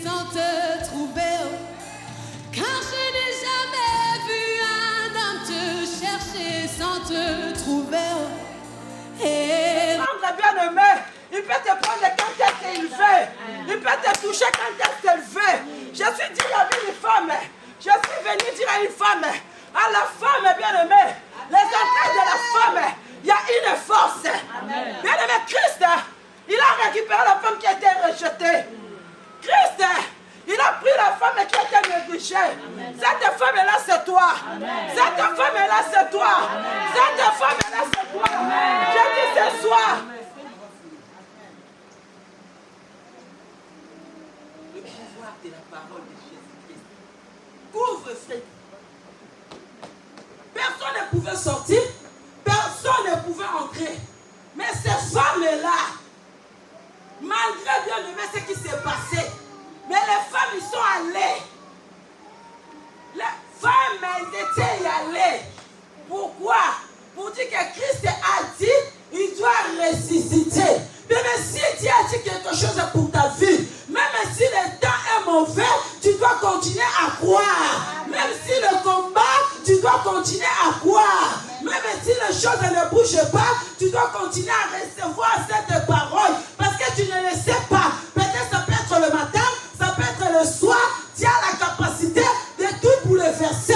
sans te trouver. Car je n'ai jamais vu un homme te chercher sans te trouver. Et... bien-aimé, il peut te prendre quand il veut. Il peut te toucher quand il veut. Je suis dit à une femme, je suis venu dire à une femme, à la femme bien-aimée, les entrailles de la femme, il y a une force. Bien-aimé, Christ, il a récupéré la femme qui a été rejetée. Christ, il a pris la femme qui a été négligée. Cette femme-là, c'est toi. Cette femme-là, c'est toi. Cette femme-là, c'est toi. Je dis ce soir. Le pouvoir de la parole de Jésus-Christ. Couvre-feu. Personne ne pouvait sortir. Personne ne pouvait entrer. Mais ces femmes-là, malgré bien aimé ce qui s'est passé, mais les femmes, ils sont allées. Les femmes, elles étaient allées. Pourquoi? Pour dire que Christ a dit, il doit ressusciter. Même si Dieu a dit quelque chose pour ta vie, même si le temps est mauvais, tu dois continuer à croire. Même si le combat, tu dois continuer à croire. Même si les choses ne bougent pas, tu dois continuer à recevoir cette parole. Parce que tu ne le sais pas. Peut-être ça peut être le matin, ça peut être le soir. Tu as la capacité de tout bouleverser.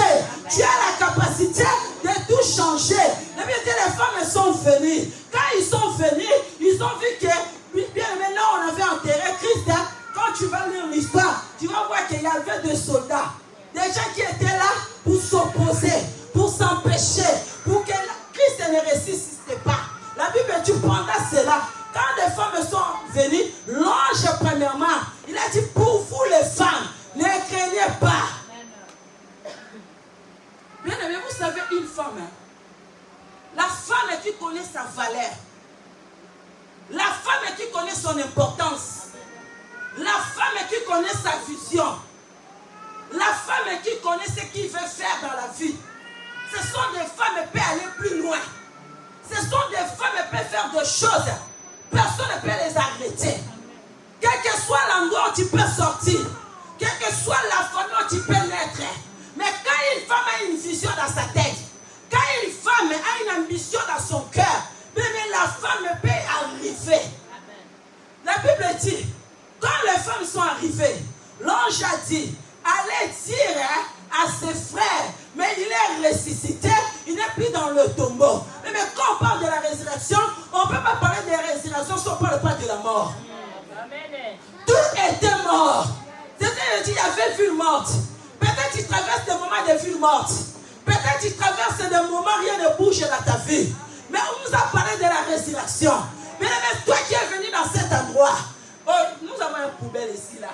Tu as la capacité de tout changer. Les femmes sont venues. Quand ils sont venus, ils ont vu que, bien maintenant on avait enterré Christ. Hein? Quand tu vas lire l'histoire, tu vas voir qu'il y avait des soldats. Des gens qui étaient là pour s'opposer, pour s'empêcher, pour que Christ ne ressuscite pas. La Bible dit pendant cela, quand les femmes sont venues, l'ange premièrement, il a dit pour vous les femmes, ne craignez pas. Bien aimé, vous savez une femme, hein? La femme qui connaît sa valeur, la femme qui connaît son importance, la femme qui connaît sa vision, la femme qui connaît ce qu'il veut faire dans la vie. Ce sont des femmes qui peuvent aller plus loin. Ce sont des femmes qui peuvent faire des choses. Personne ne peut les arrêter. Quel que soit l'endroit où tu peux sortir, quelle que soit la famille où tu peux naître. Mais quand une femme a une vision dans sa tête, quand une femme a une ambition dans son cœur, même la femme peut arriver. La Bible dit, quand les femmes sont arrivées, l'ange a dit, allez dire à ses frères, mais il est ressuscité, il n'est plus dans le tombeau. Mais quand on parle de la résurrection, on ne peut pas parler de résurrection si on ne parle pas de la mort. Tout était mort. C'est-à-dire qu'il y avait ville morte. Peut-être tu traverses des moments de ville morte. Peut-être tu traverses des moments, rien ne bouge dans ta vie. Mais on nous a parlé de la résurrection. Mais toi qui es venu dans cet endroit, oh, nous avons un poubelle ici, là.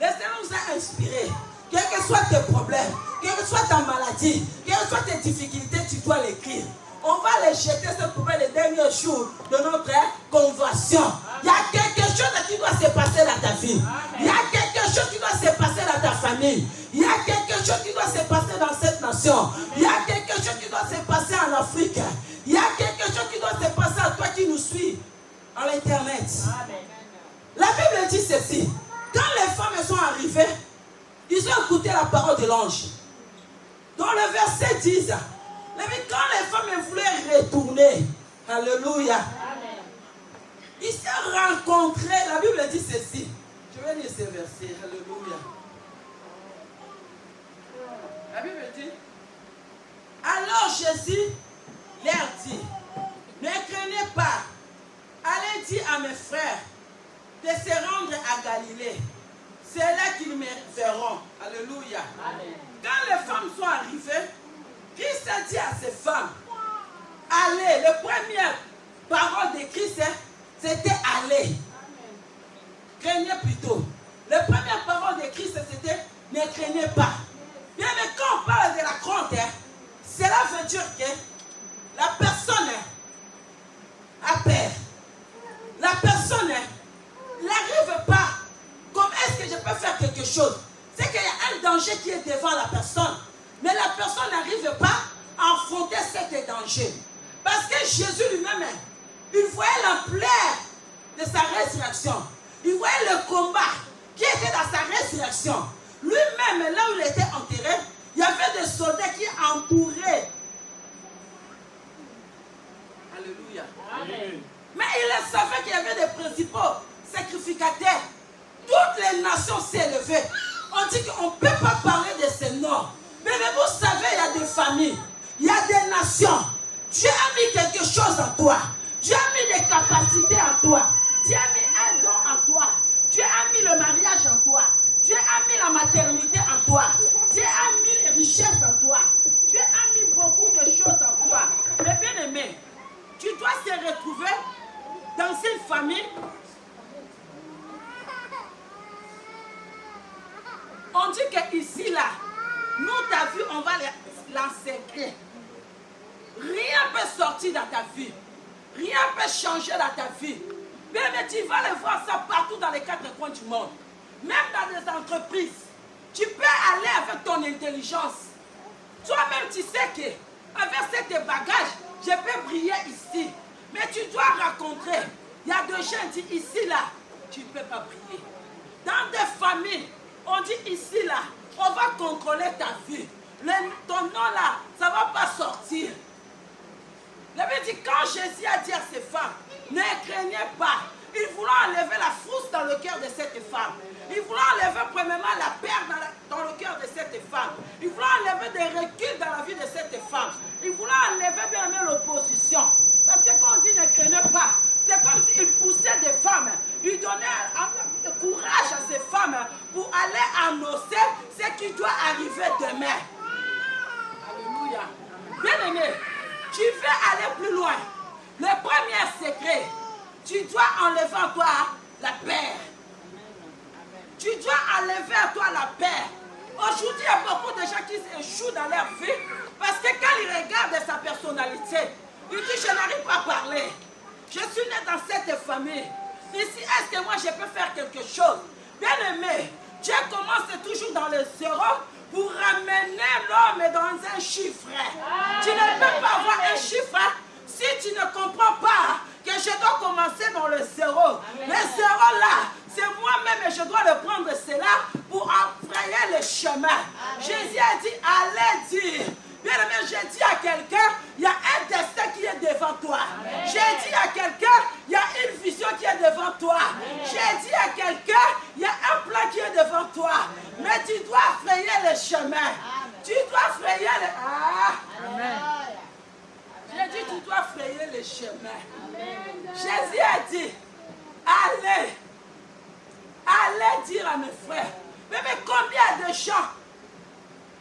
Le Seigneur nous a inspiré. Quels que soient tes problèmes, quelle que soit ta maladie, quelles que soient tes difficultés, tu dois l'écrire. On va les jeter cette poubelle les derniers jours de notre conversion. Il y a quelque chose qui doit se passer dans ta vie. Il y a quelque chose qui doit se passer dans ta famille. Il y a quelque chose qui doit se passer dans cette nation. Il y a quelque chose qui doit se passer en Afrique. Il y a quelque chose qui doit se passer à toi qui nous suis à l'internet. La Bible dit ceci. Quand les femmes sont arrivées, ils ont écouté la parole de l'ange. Dans le verset 10, mais quand les femmes voulaient retourner, alléluia, ils se rencontraient. La Bible dit ceci. Je vais lire ce verset, alléluia. La Bible dit, alors Jésus leur dit, ne craignez pas, allez dire à mes frères de se rendre à Galilée. C'est là qu'ils me verront. Alléluia. Amen. Quand les femmes sont arrivées, Christ a dit à ces femmes, allez. La première parole de Christ, c'était aller. Craignez plutôt. La première parole de Christ, c'était ne craignez pas. Bien, mais quand on parle de la crainte, cela veut dire que la personne a peur. La personne n'arrive pas. Comment est-ce que je peux faire quelque chose? C'est qu'il y a un danger qui est devant la personne. Mais la personne n'arrive pas à affronter cet danger. Parce que Jésus lui-même, il voyait l'ampleur de sa résurrection. Il voyait le combat qui était dans sa résurrection. résurrection. Lui-même, là où il était enterré, il y avait des soldats qui entouraient. Alléluia. Amen. Mais il savait qu'il y avait des principaux sacrificateurs. Toutes les nations s'élevaient. On dit qu'on ne peut pas parler de ces noms. Mais vous savez, il y a des familles, il y a des nations. Dieu a mis quelque chose en toi. Dieu a mis des capacités en toi. Dieu a mis un don en toi. Dieu a mis le mariage en toi. Dieu a mis la maternité en toi. Dieu a mis les richesses en toi. Dieu a mis beaucoup de choses en toi. Mais bien aimé, tu dois se retrouver dans une famille. On dit qu'ici, là, nous, t'as vu, on va l'encercler. Rien ne peut sortir dans ta vie. Rien ne peut changer dans ta vie. Mais tu vas le voir ça partout dans les quatre coins du monde. Même dans les entreprises. Tu peux aller avec ton intelligence. Toi-même, tu sais qu'avec tes bagages, je peux briller ici. Mais tu dois rencontrer. Il y a des gens qui disent ici, là, tu ne peux pas briller. Dans des familles, on dit ici, là, on va contrôler ta vie. Ton nom, là, ça ne va pas sortir. Il avait dit, quand Jésus a dit à ces femmes, ne craignez pas. Il voulait enlever la frousse dans le cœur de cette femme. Il voulait enlever premièrement la peur dans le cœur de cette femme. Il voulait enlever des reculs dans la vie de cette femme. Il voulait enlever bien même l'opposition. Parce que quand on dit ne craignez pas, c'est comme s'il poussait des femmes. Il donnait courage à ces femmes pour aller annoncer ce qui doit arriver demain. Alléluia. Bien aimé, tu veux aller plus loin. Le premier secret, tu dois enlever à toi la peur. Tu dois enlever à toi la paix. Aujourd'hui, il y a beaucoup de gens qui échouent dans leur vie parce que quand ils regardent sa personnalité, ils disent, je n'arrive pas à parler. Je suis né dans cette famille. Ici, est-ce que moi je peux faire quelque chose? Bien aimé, Dieu commence toujours dans le zéro pour ramener l'homme dans un chiffre. Tu ne peux pas avoir un chiffre si tu ne comprends pas que je dois commencer dans le zéro. Le zéro là, c'est moi-même et je dois le prendre cela pour emprayer le chemin. Jésus a dit, allez dire. Bien aimé, j'ai dit à quelqu'un, il y a un destin qui est devant toi. J'ai dit à quelqu'un, il y a une vision qui est devant toi. J'ai dit à quelqu'un, il y a un plan qui est devant toi. Mais tu dois frayer le chemin. Tu dois frayer le... Amen. J'ai dit, tu dois frayer le chemin. Jésus a dit, allez dire à mes frères. Mais combien de gens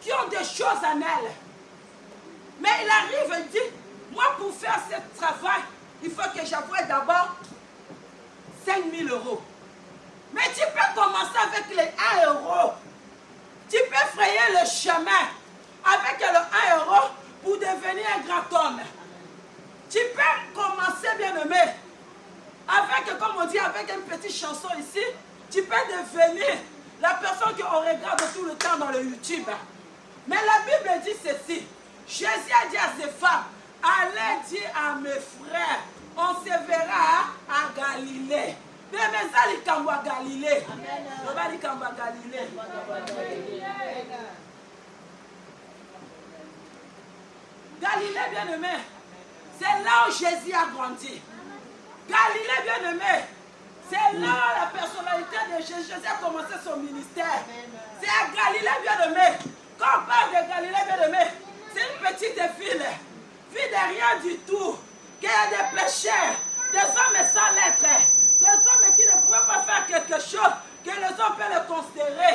qui ont des choses en elles? Mais il arrive et dit, moi pour faire ce travail, il faut que j'envoie d'abord 5 000 euros. Mais tu peux commencer avec les 1 euro. Tu peux frayer le chemin avec le 1 euro pour devenir un grand homme. Tu peux commencer, bien aimé, avec, comme on dit, avec une petite chanson ici. Tu peux devenir la personne qu'on regarde tout le temps dans le YouTube. Mais la Bible dit ceci. Jésus a dit à ses femmes, allez dire à mes frères, on se verra à Galilée. Mais ça, il cambo à Galilée. On va dire cambo à Galilée. Galilée, bien aimé, c'est là où Jésus a grandi. Galilée, bien aimé, c'est là où la personnalité de Jésus a commencé son ministère. C'est à Galilée, bien aimé. Quand on parle de Galilée, bien aimé, c'est une petite ville de rien du tout, qui a des pécheurs, des hommes sans lettres, des hommes qui ne pouvaient pas faire quelque chose que les hommes peuvent le considérer.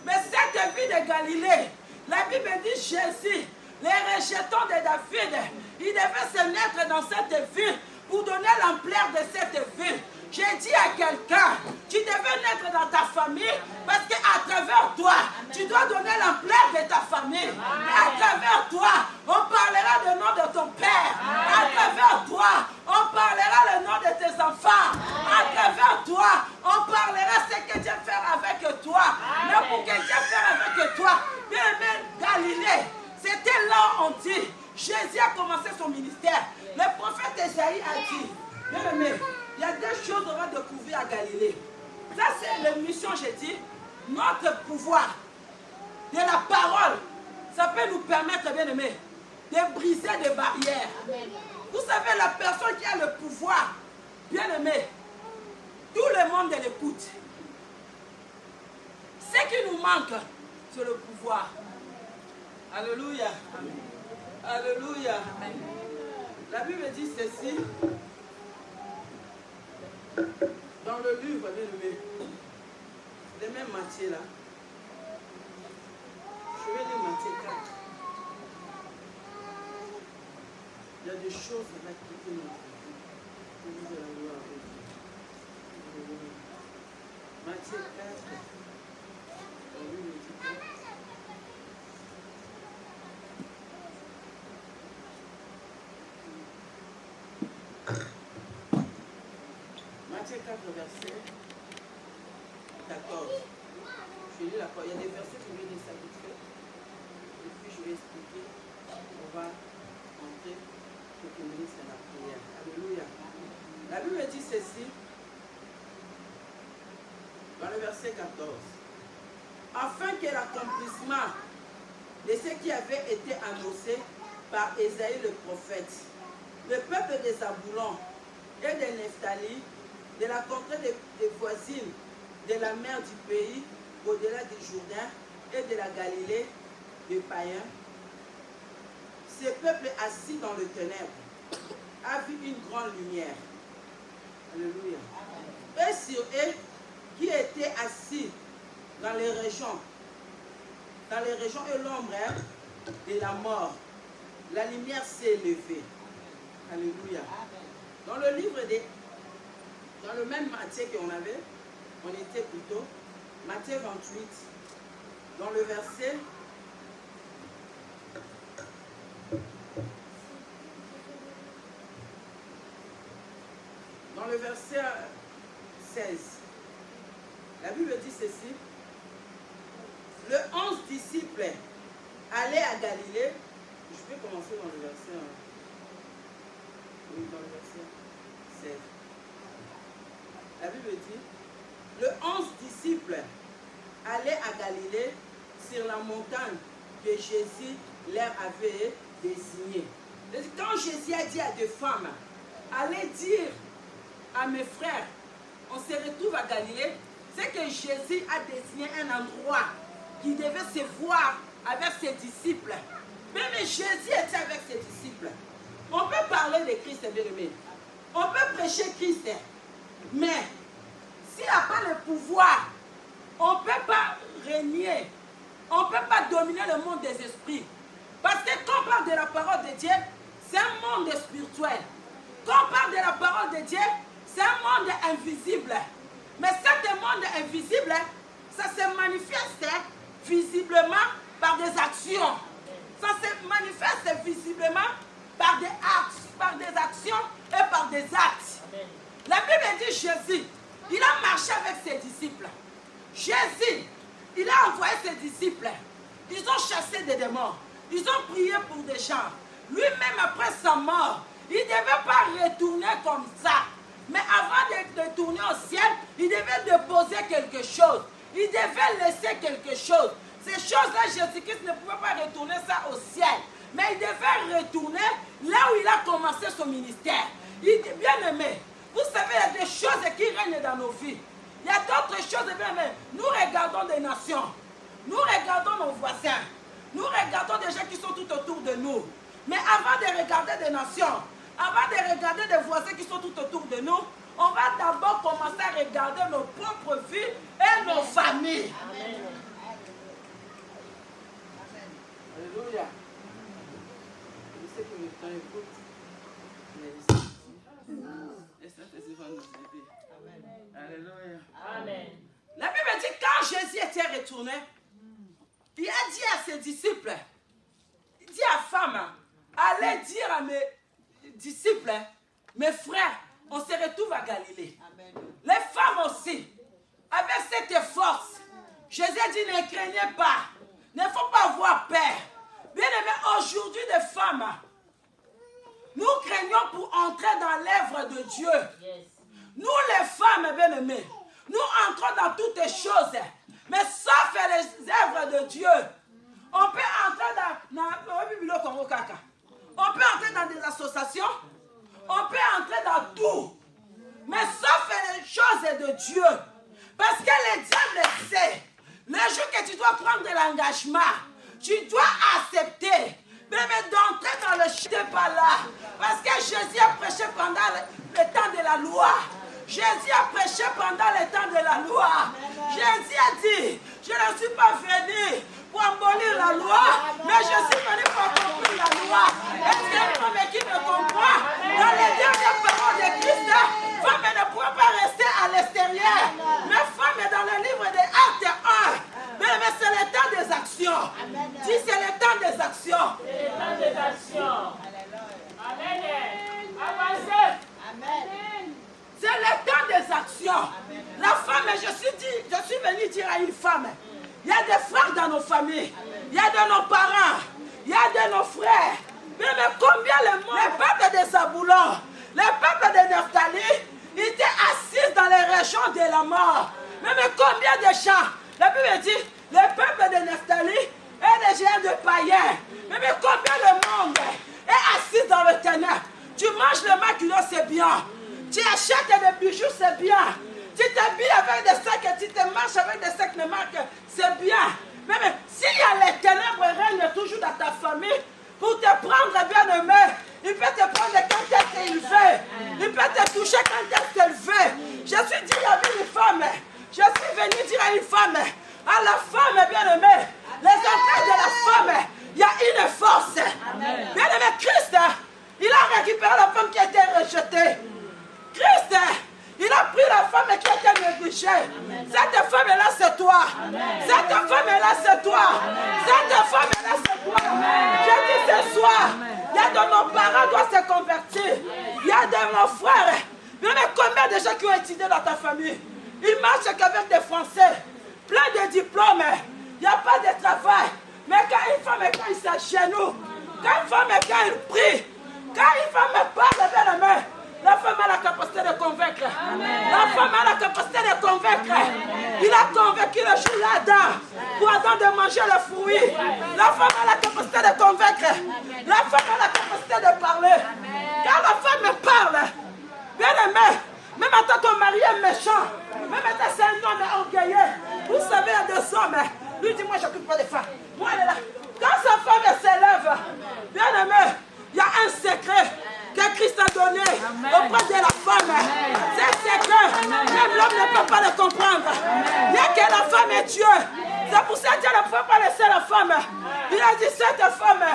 Mais cette ville de Galilée, la Bible dit Jésus, les rejetons de David, il devait se mettre dans cette ville pour donner l'ampleur de cette ville. J'ai dit à quelqu'un, tu devais naître dans ta famille parce qu'à travers toi, tu dois donner l'ampleur de ta famille. À travers toi, on parlera du nom de ton père. À travers toi, on parlera le nom de tes enfants. À travers toi, on parlera ce que Dieu fait avec toi. Mais pour que Dieu fait avec toi, bien aimé, Galilée, c'était là où on dit, Jésus a commencé son ministère. Le prophète Esaïe a dit, bien aimé, il y a deux choses qu'on va découvrir à Galilée. Ça, c'est la mission, j'ai dit. notre pouvoir de la parole, ça peut nous permettre, bien aimé, de briser des barrières. Amen. Vous savez, la personne qui a le pouvoir, bien aimé, tout le monde l'écoute. Ce qui nous manque, c'est le pouvoir. Alléluia. Amen. Alléluia. Amen. La Bible dit ceci dans le livre, bien aimé, le même Matthieu là. Je vais lire Matthieu 4. Il y a des choses là qui nous Matthieu 4. Matthieu 4, verset 14. Je lis la parole. Il y a des versets qui viennent de ça vite fait. Et puis je vais expliquer. On va entrer pour que nous à la prière. Alléluia. La Bible dit ceci. Dans le verset 14. Afin que l'accomplissement de ce qui avait été annoncé par Ésaïe le prophète, le peuple des Zaboulon et de Nephtali, de la contrée des voisines, de la mer du pays, au-delà du Jourdain et de la Galilée, des païens, ce peuple assis dans le ténèbre a vu une grande lumière. Alléluia. Et sur eux qui étaient assis dans les régions et l'ombre de la mort, la lumière s'est levée. Alléluia. Dans le livre dans le même Matthieu qu'on avait, on était plutôt, Matthieu 28, dans le verset Dans le verset 16, la Bible dit ceci. Le 11 disciples allaient à Galilée. Je vais commencer dans le verset 1. Oui, dans le verset 16. La Bible dit, le 11 disciples allaient à Galilée sur la montagne que Jésus leur avait désignée. Quand Jésus a dit à des femmes, allez dire à mes frères, on se retrouve à Galilée, c'est que Jésus a désigné un endroit qui devait se voir avec ses disciples. Même Jésus était avec ses disciples. On peut parler de Christ, bien aimé. On peut prêcher Christ. Mais s'il n'y a pas le pouvoir, on ne peut pas régner. On ne peut pas dominer le monde des esprits. Parce que quand on parle de la parole de Dieu, c'est un monde spirituel. Quand on parle de la parole de Dieu, c'est un monde invisible. Mais ce monde invisible, ça se manifeste visiblement par des actions. Ça se manifeste visiblement par des actions et par des actes. Amen. La Bible dit Jésus, il a marché avec ses disciples. Jésus, il a envoyé ses disciples. Ils ont chassé des démons. Ils ont prié pour des gens. Lui-même, après sa mort, il ne devait pas retourner comme ça. Mais avant de retourner au ciel, il devait déposer quelque chose. Il devait laisser quelque chose. Ces choses-là, Jésus-Christ ne pouvait pas retourner ça au ciel. Mais il devait retourner là où il a commencé son ministère. Il dit, bien aimé, vous savez, il y a des choses qui règnent dans nos vies. Il y a d'autres choses, bien aimé. Nous regardons des nations. Nous regardons nos voisins. Nous regardons des gens qui sont tout autour de nous. Mais avant de regarder des nations, avant de regarder des voisins qui sont tout autour de nous, on va d'abord commencer à regarder nos propres vies et nos familles. Amen. Alléluia. Je sais que le temps est court. Et Saint-Esprit va nous aider. Alléluia. Amen. La Bible dit quand Jésus était retourné, il a dit à ses disciples, il dit à femme, allez dire à mes disciples, mes frères, on se retrouve à Galilée. Amen. Les femmes aussi, avec cette force, Jésus a dit, ne craignez pas, ne faut pas avoir peur. Bien aimé, aujourd'hui des femmes, nous craignons pour entrer dans l'œuvre de Dieu. Yes. Nous les femmes, bien aimées, nous entrons dans toutes les choses, mais Dieu. On peut entrer on peut entrer dans des associations, on peut entrer dans tout, mais sauf les choses de Dieu. Parce que le diable sait, le jour que tu dois prendre de l'engagement, tu dois accepter, même d'entrer dans le chemin par là. Parce que Jésus a prêché pendant le temps de la loi. Jésus a prêché pendant le temps de la loi. Jésus a dit, je ne suis pas venu pour abolir la loi, mais je suis venu pour accomplir la loi. Est-ce qu'il y a une femme qui me comprend? Dans les dernières paroles de Christ, femme ne pourra pas rester à l'extérieur. Mais femme est dans le livre des Actes 1. Mais c'est le temps des actions. Dis, c'est le temps des actions. C'est le temps des actions. Amen. Avancez. Amen. C'est le temps des actions. La femme, je suis venue dire à une femme, il y a des frères dans nos familles, il y a de nos parents, il y a de nos frères. Mais combien le peuple de Zaboulon, le peuple de Nephtali, étaient assis dans les régions de la mort. Mais combien de gens, la Bible dit, le peuple de Nephtali est des géants de païens. Mais combien le monde est assis dans le ténèbre. Tu manges le maquillot, c'est bien. Tu achètes des bijoux, c'est bien. Tu t'habilles avec des sacs, tu te marches avec des sacs de marque, c'est bien. Mais s'il y a les ténèbres règnent toujours dans ta famille, pour te prendre bien aimé, il peut te prendre quand tu es élevé. Il peut te toucher quand tu es élevé. Je suis dit à une femme, je suis venu dire à une femme, à la femme bien aimée, les enfants de la femme, il y a une force. Bien aimé, Christ, il a récupéré la femme qui a été rejetée. Christ, il a pris la femme qui a été négligée. Cette femme-là, c'est toi. Cette femme-là, c'est toi. Cette femme-là, c'est toi. Je dis ce soir, il y a de nos parents qui doivent se convertir. Il y a de nos frères. Mais combien de gens qui ont étudié dans ta famille? Ils marchent qu'avec des Français, plein de diplômes. Il n'y a pas de travail. Mais quand une femme, quand il s'agenouille, quand une femme, quand il prie, quand une femme parle bien la main, la femme a la capacité de convaincre. Amen. La femme a la capacité de convaincre. Amen. Il a convaincu le jour là-dedans pour Adam de manger le fruit. La femme a la capacité de convaincre. Amen. La femme a la capacité de parler. Amen. Quand la femme parle, bien aimé, même en tant que mari est méchant, même quand c'est un homme orgueilleux, vous savez, il y a deux hommes. Lui dit, moi je n'occupe pas des femmes. Moi elle est là. Quand sa femme s'élève, bien aimé, il y a un secret que Christ a donné auprès de la femme. C'est secret. Même l'homme ne peut pas le comprendre. Il y a que la femme est Dieu. C'est pour ça que Dieu ne peut pas laisser la femme. Il a dit cette femme,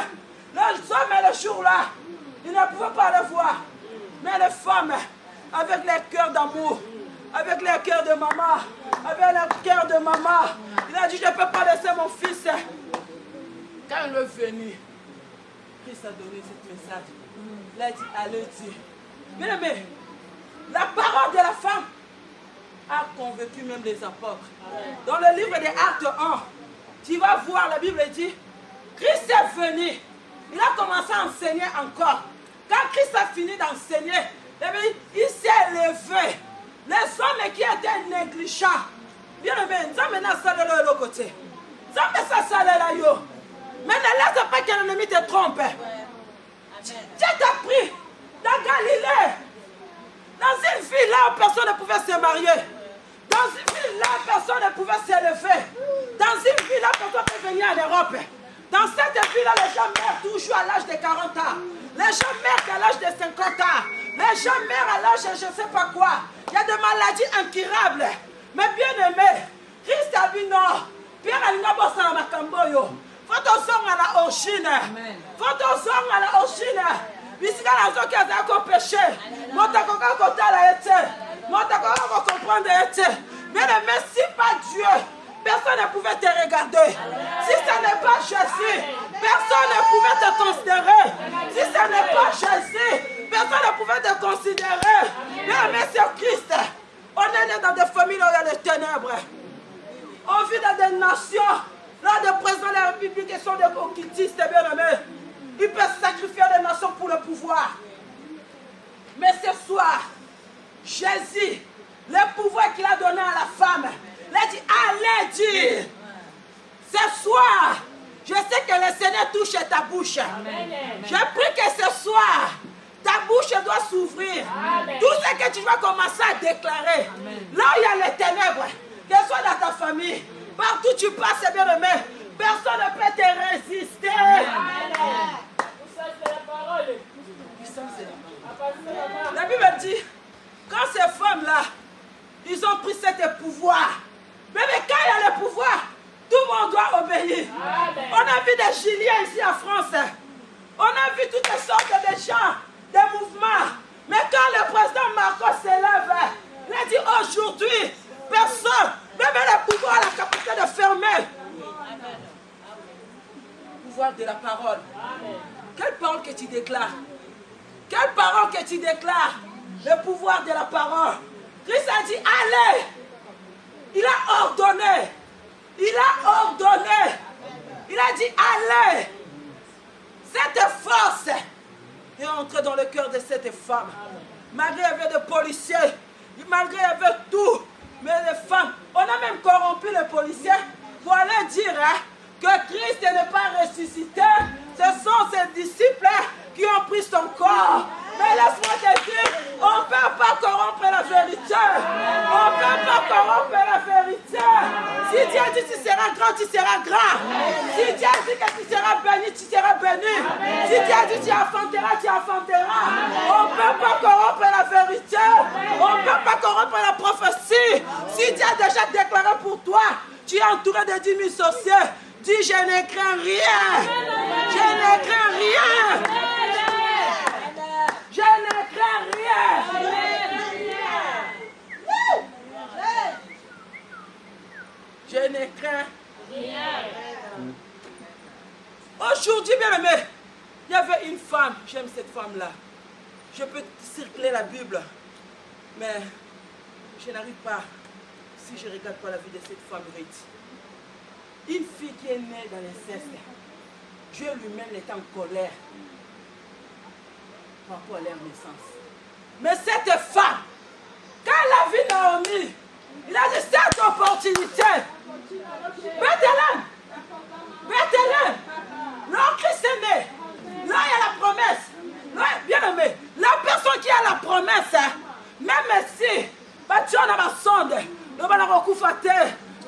les hommes et le jour-là, ils ne pouvaient pas le voir. Mais les femmes, avec leur cœur d'amour, avec leur cœur de maman, avec leur cœur de maman, il a dit je ne peux pas laisser mon fils. Quand il est venu, Christ a donné ce message. Il a dit, allez dire. Bien aimé, la parole de la femme a convaincu même les apôtres. Dans le livre des Actes 1, tu vas voir, la Bible dit, Christ est venu. Il a commencé à enseigner encore. Quand Christ a fini d'enseigner, il s'est levé. Les hommes qui étaient négligents, bien aimé, nous avons maintenant ça de l'autre côté. Nous avons ça de là. Mais ne laisse pas que l'ennemi te trompe. Dieu t'a pris dans Galilée, dans une ville là où personne ne pouvait se marier, dans une ville là où personne ne pouvait s'élever, dans une ville là où personne ne peut venir en Europe. Dans cette ville là, les gens meurent toujours à l'âge de 40 ans. Les gens meurent à l'âge de 50 ans. Les gens meurent à l'âge de je ne sais pas quoi. Il y a des maladies incurables. Mais bien aimé, Christ a dit non. Pierre a dit non, ça m'a camboyo. Faut qu'on à la origine. Faut qu'on à la origine. Puisque la zone qui a été péché. Moi, tu as comprendre. Mais le Messie, pas Dieu. Personne ne pouvait te regarder. Si ce n'est pas Jésus, personne ne pouvait te considérer. Si ce n'est pas Jésus, personne ne pouvait te considérer. Mais c'est Christ. On est né dans des familles où il y a des ténèbres. On vit dans des nations. Là, des présidents de la République qui sont des occultistes, bien aimés. Ils peuvent sacrifier des nations pour le pouvoir. Mais ce soir, Jésus, le pouvoir qu'il a donné à la femme, il a dit, allez dire, Ce soir, je sais que le Seigneur touche ta bouche. Je prie que ce soir, ta bouche doit s'ouvrir. Tout ce que tu vas commencer à déclarer. Là où il y a les ténèbres, que ce soit dans ta famille, partout où tu passes, bien aimé, personne ne peut te résister. La Bible dit, quand ces femmes-là, ils ont pris cet pouvoir, mais quand il y a le pouvoir, tout le monde doit obéir. On a vu des Giliens ici en France. On a vu toutes sortes de gens, des mouvements. Mais quand le président Marcos s'élève, il a dit aujourd'hui, personne, même le pouvoir a la capacité de fermer. Le pouvoir de la parole. Quelle parole que tu déclares? Quelle parole que tu déclares? Le pouvoir de la parole. Christ a dit allez. Il a ordonné. Il a ordonné. Il a dit allez. Cette force est entrée dans le cœur de cette femme. Malgré il y avait des policiers, malgré il y avait tout, mais les femmes, on a même corrompu les policiers pour aller dire que Christ n'est pas ressuscité. Ce sont ses disciples qui ont pris son corps. Mais laisse-moi te dire, on ne peut pas corrompre la vérité. On ne peut pas corrompre la vérité. Si Dieu a dit tu seras grand, tu seras grand. Si Dieu a dit que tu seras béni, tu seras béni. Si Dieu a dit tu enfanteras, tu enfanteras. On ne peut pas corrompre la vérité. On ne peut pas corrompre la prophétie. Si Dieu a déjà déclaré pour toi, tu es entouré de 10 000 sorciers. Dis je ne crains rien. Je ne crains rien. Je ne crains rien. Je ne crains rien. Aujourd'hui, bien aimé, il y avait une femme. J'aime cette femme-là. Je peux circuler la Bible, mais je n'arrive pas, si je ne regarde pas la vie de cette femme Ruth. Une fille qui est née dans l'inceste. Dieu lui-même était en colère par rapport à leur naissance. Mais cette femme, quand elle a vu Naomi, il a dit cette opportunité. Bethléem, Bethléem, là Christ est né, là il y a la promesse. Là, bien aimé, la personne qui a la promesse, même si, tu as ma sonde, le banarokufate,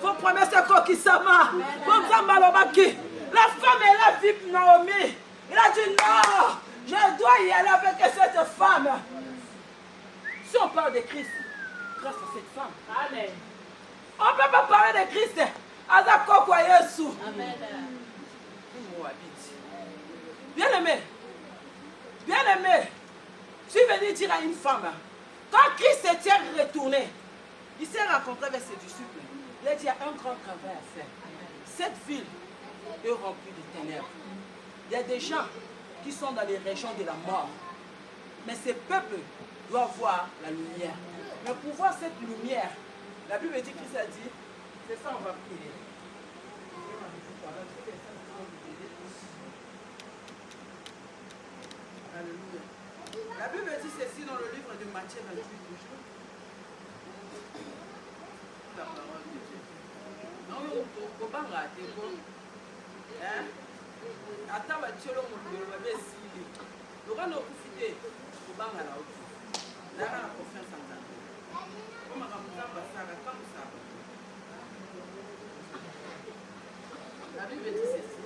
faut promesse qui s'ama, comme ça malobaki. La femme est là, vive Naomi. Il a dit non, je dois y aller avec cette femme. Si on parle de Christ, grâce à cette femme. Amen. On ne peut pas parler de Christ. Azakoko Yesu. Amen. Bien aimé, je suis venu dire à une femme, quand Christ était retourné, il s'est rencontré avec ses disciples. Il a dit, il y a un grand travail à faire. Cette ville est remplie de ténèbres. Il y a des gens qui sont dans les régions de la mort. Mais ces peuples doivent voir la lumière. Mais pour voir cette lumière, la Bible dit, Christ a dit, c'est ça on va prier. Alléluia. La Bible dit ceci dans le livre de Matthieu 28. La parole de Dieu. Non, il faut pas rater. Attends, tu as le si. Le roi n'a profité. Il faut pas rater. Là, la confiance en ta vie. Comment on va faire ça comme ça? La Bible dit ceci.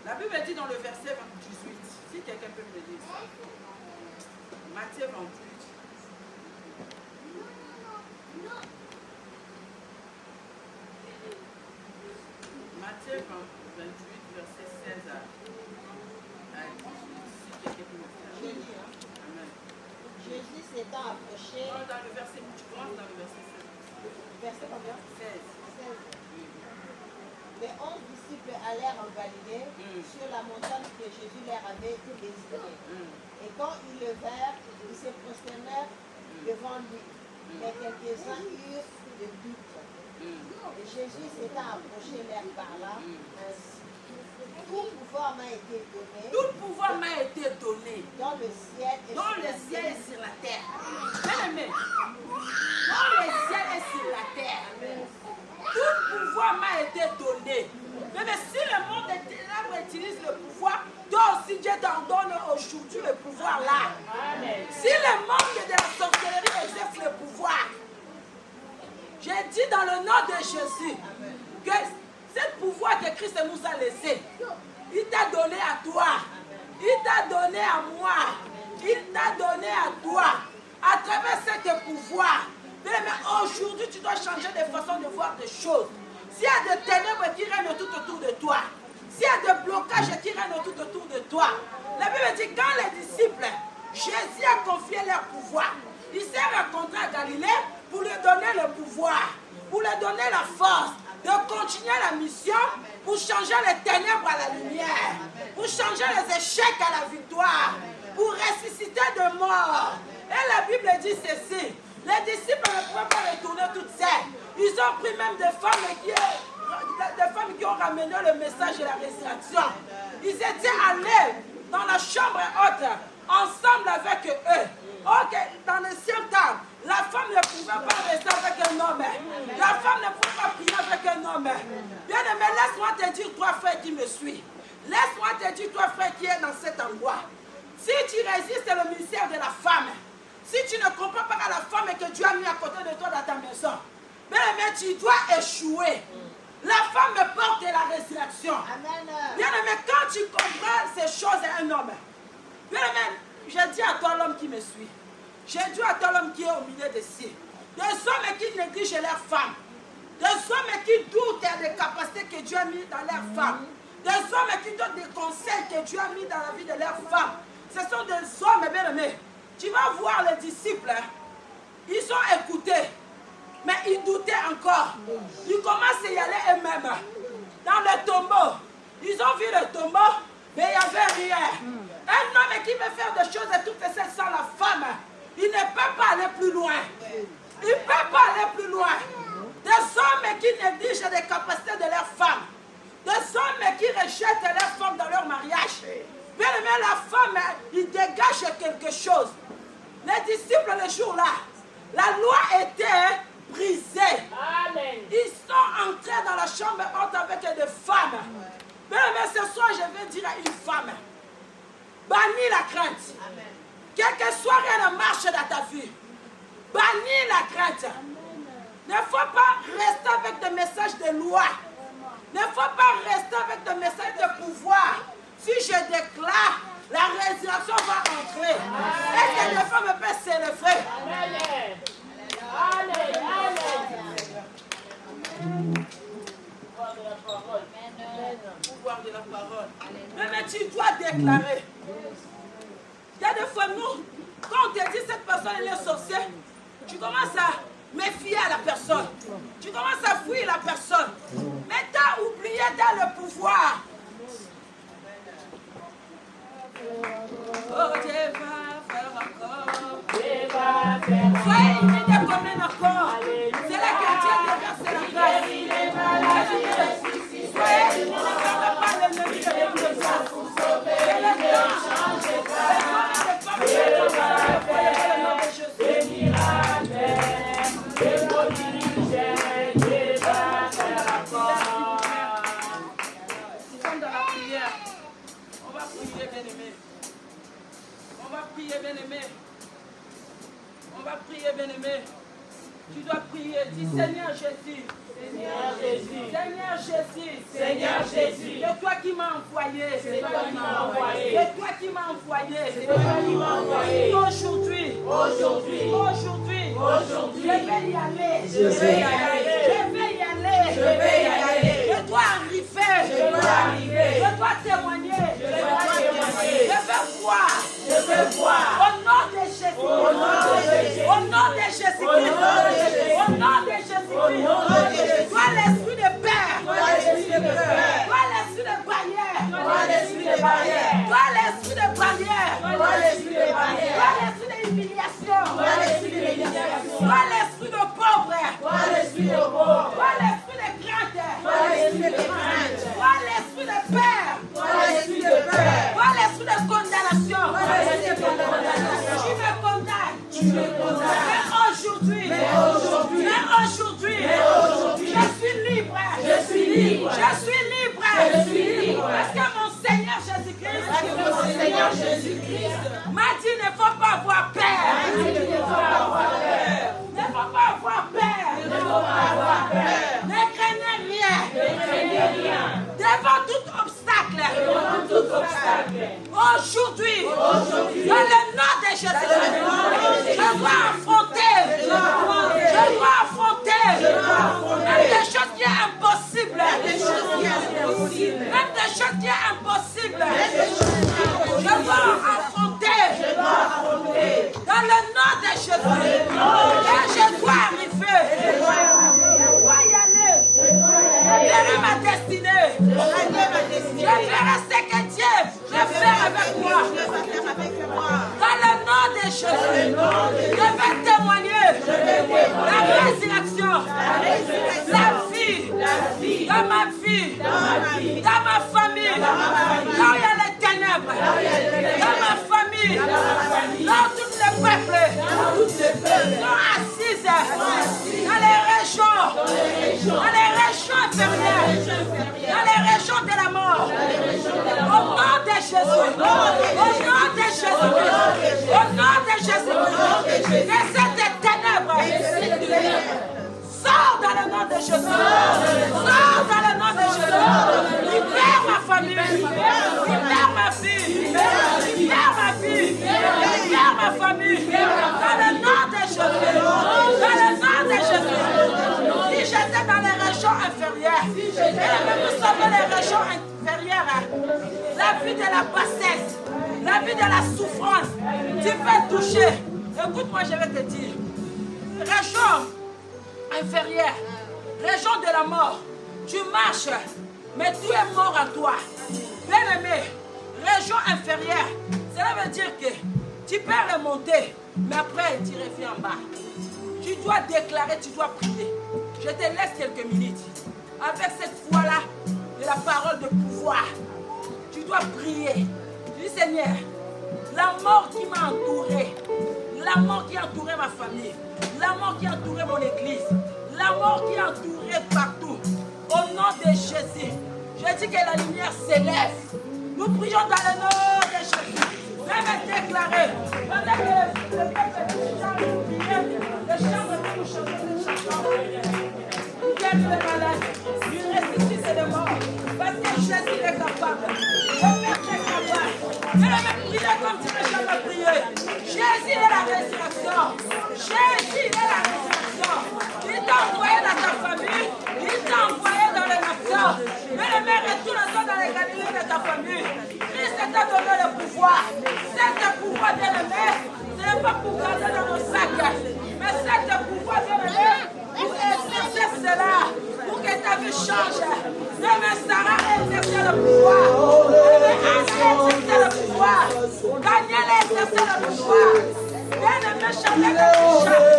La Bible dit dans le verset 18, si quelqu'un peut me dire ça. Matthieu 28. Matthieu 28, verset 16 à 18. Si quelqu'un peut me dire ça. Amen. Jésus s'étant approché. Non, dans le verset, tu commences dans le verset 16. Verset combien? 16. Les 11 disciples allèrent en Galilée sur la montagne que Jésus leur avait désignée. Et quand ils le virent, ils se prosternèrent devant lui. Mais quelques-uns eurent de doute. Et Jésus s'étant approché leur parla ainsi. Tout pouvoir m'a été donné. Tout pouvoir m'a été donné. Dans le ciel et dans sur le la ciel terre. et sur la terre. Bien aimé, dans le ciel Mais si le monde des ténèbres utilise le pouvoir, toi aussi Dieu t'en donne aujourd'hui le pouvoir là. Amen. Si le monde de la sorcellerie exerce le pouvoir, j'ai dit dans le nom de Jésus que ce pouvoir que Christ nous a laissé, il t'a donné à toi, il t'a donné à moi, il t'a donné à toi, à travers ce pouvoir. Mais aujourd'hui, tu dois changer de façon de voir des choses. S'il y a des ténèbres qui règnent tout autour de toi, s'il y a des blocages qui règnent tout autour de toi, la Bible dit quand les disciples, Jésus a confié leur pouvoir, il s'est rencontré à Galilée pour lui donner le pouvoir, pour lui donner la force de continuer la mission, pour changer les ténèbres à la lumière, pour changer les échecs à la victoire, pour ressusciter de mort. Et la Bible dit ceci, les disciples ne pouvaient pas retourner toutes seules. Ils ont pris même des femmes qui ont ramené le message de la résurrection. Ils étaient allés dans la chambre haute, ensemble avec eux. Ok, dans l'ancien temps, la femme ne pouvait pas rester avec un homme. La femme ne pouvait pas prier avec un homme. Bien aimé, laisse-moi te dire, toi frère qui me suis. Laisse-moi te dire, toi frère qui est dans cet endroit. Si tu résistes au ministère de la femme, si tu ne comprends pas la femme que Dieu a mis à côté de toi dans ta maison, bien aimé, tu dois échouer. La femme porte la résurrection. Bien aimé, quand tu comprends ces choses à un homme, bien aimé, j'ai dit à toi l'homme qui me suit, j'ai dit à toi l'homme qui est au milieu de ci, des hommes qui négligent leurs femmes, des hommes qui doutent des capacités que Dieu a mis dans leurs femmes, des hommes qui donnent des conseils que Dieu a mis dans la vie de leurs femmes. Ce sont des hommes, bien aimés. Tu vas voir les disciples, ils ont écouté, mais ils doutaient encore. Ils commencent à y aller eux-mêmes. Dans le tombeau, ils ont vu le tombeau, mais il n'y avait rien. Un homme qui veut faire des choses et toutes celles sans la femme, il ne peut pas aller plus loin. Il ne peut pas aller plus loin. Des hommes qui négligent les capacités de leurs femmes. Des hommes qui rejettent leurs femmes dans leur mariage. Bien aimé, la femme, il dégage quelque chose. Les disciples, le jour-là, la loi était brisée. Amen. Ils sont entrés dans la chambre haute avec des femmes. Bien aimé, ce soir, je vais dire à une femme, bannis la crainte. Amen. Quel que soit rien ne marche dans ta vie, bannis la crainte. Ne faut pas rester avec des messages de loi. Ne faut pas rester avec des messages de pouvoir. Si je déclare, la résurrection va entrer. Est-ce que les femmes peuvent s'élever? Amen. Amen. Pouvoir de la parole. Mais tu dois déclarer. Il y a des fois, nous, quand on te dit cette personne elle est sorcière, tu commences à méfier à la personne. Tu commences à fuir la personne. Mais tu as oublié dans le pouvoir. Oh, Dieu va faire encore. Soyez immédiat comme un accord. C'est là que Dieu déverse la grâce. Soyez immédiat par l'ennemi de l'Église. C'est le temps. On va prier, bien-aimé. Tu dois prier. Dis Seigneur Jésus. Seigneur Jésus. Seigneur Jésus. Seigneur Jésus. C'est toi qui m'as envoyé. C'est toi qui m'as envoyé. C'est toi qui m'as envoyé. C'est toi qui m'as envoyé. Aujourd'hui. Aujourd'hui. Aujourd'hui. Aujourd'hui. Je vais y aller. Je vais y aller. Je vais y aller. Je vais y aller. Je dois arriver. Je dois arriver. Je dois témoigner. Je dois témoigner. Je veux voir. Je veux voir. Au nom de Jésus. Au nom de Jésus. Au nom de Jésus. Au nom de Jésus. Au nom de Jésus. Au nom de Jésus. Toi l'esprit de peur. Toi l'esprit de peur. Toi l'esprit de barrière. Toi l'esprit de barrière. Toi l'esprit de barrière. Toi l'esprit de barrière. Toi l'esprit d'humiliation. Toi l'esprit de l'humiliation. Toi l'esprit de pauvre. Toi l'esprit de pauvre. Toi l'esprit de crainte. Toi l'esprit de crainte. Toi l'esprit de peur. Toi l'esprit de peur. Toi l'esprit de condamnation. Toi l'esprit de condamnation. Tu me condamnes. Tu me condamnes. Mais aujourd'hui. Mais aujourd'hui. Mais aujourd'hui. Mais aujourd'hui. Je suis libre. Je suis libre. Je suis libre. M'a dit, il ne faut pas avoir peur. Il ne faut pas avoir peur. Ne craignez rien. Devant tout obstacle. Aujourd'hui, dans le nom de Jésus, je dois affronter. Même des choses qui sont impossibles. Même des choses qui sont impossibles. Je dois affronter. Dans le nom de Jésus. Et je dois arriver. Je dois y aller. Je verrai ma destinée. Je verrai ce que Dieu va faire avec moi. Dans le nom de Jésus. Je vais témoigner la résurrection. La vie. Dans ma vie. Dans ma famille. Là où il y a les ténèbres. Dans ma famille. Là où tous les peuples sont assis. Dans les régions. Dans les régions inférieures. Dans les régions de la mort. Au nom de Jésus. Au nom de Jésus. Au nom de Jésus. De cette ténèbres. Sors dans le nom de Jésus. Sors dans le nom de Jésus. Libère ma famille. Libère ma fille. Libère ma fille. Libère ma famille. Dans le nom de Jésus. Dans le nom de Jésus. Si j'étais dans les régions inférieures, et même nous sommes dans les régions inférieures, la vie de la bassesse, la vie de la souffrance, tu peux toucher. Écoute-moi, je vais te dire. Région inférieure, région de la mort, tu marches, mais tu es mort à toi. Bien-aimé, région inférieure, cela veut dire que tu peux remonter, mais après tu reviens en bas. Tu dois déclarer, tu dois prier. Je te laisse quelques minutes. Avec cette foi-là, de la parole de pouvoir, tu dois prier. Dis Seigneur, la mort qui m'a entouré, la mort qui a entouré ma famille, la mort qui a entouré mon église, la mort qui a entouré partout, au nom de Jésus, je dis que la lumière s'élève. Nous prions dans le nom de Jésus. Même déclarer, pendant que le peuple priait, les chambres que nous chantons, les chantons, il guérit les malades, il ressuscite les morts, parce que Jésus est capable. Le Père est capable. Je vais prier comme tu n'as jamais prié. Jésus est la résurrection. Jésus est la résurrection. Il t'a envoyé dans ta famille. Il t'a envoyé dans les nations. Mais le Père retourne dans les Galiléens de ta famille. Christ t'a donné le pouvoir. C'est le pouvoir de l'aimer. Ce n'est pas pour garder dans nos sacs. Mais c'est le pouvoir de l'aimer. Pour exercer cela. Pour que ta vie change. Même Sarah a exercé le pouvoir. Même Anna a exercé le pouvoir. Daniel a exercé le pouvoir. Bien-aimé, chantez comme tu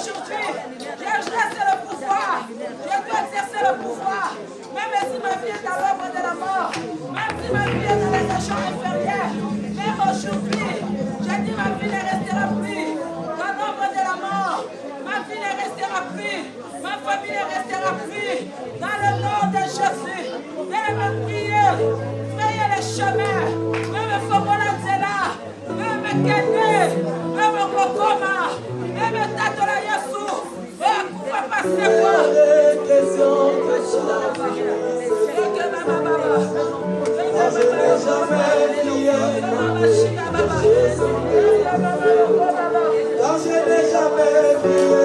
aujourd'hui, j'exerce le pouvoir. Je dois exercer le pouvoir. Même si ma vie est dans l'ombre de la mort, même si ma vie est dans les régions inférieures, même aujourd'hui, j'ai dit ma vie ne restera plus dans l'ombre de la mort. Ma vie ne restera plus. Ma famille ne restera plus. Dans le nom de Jésus, même prier, frayez les chemins, même Fomolanzela, même Kende, même Kokoma, même Tatola Yassou, et pourquoi passer quoi? Je n'ai jamais prié.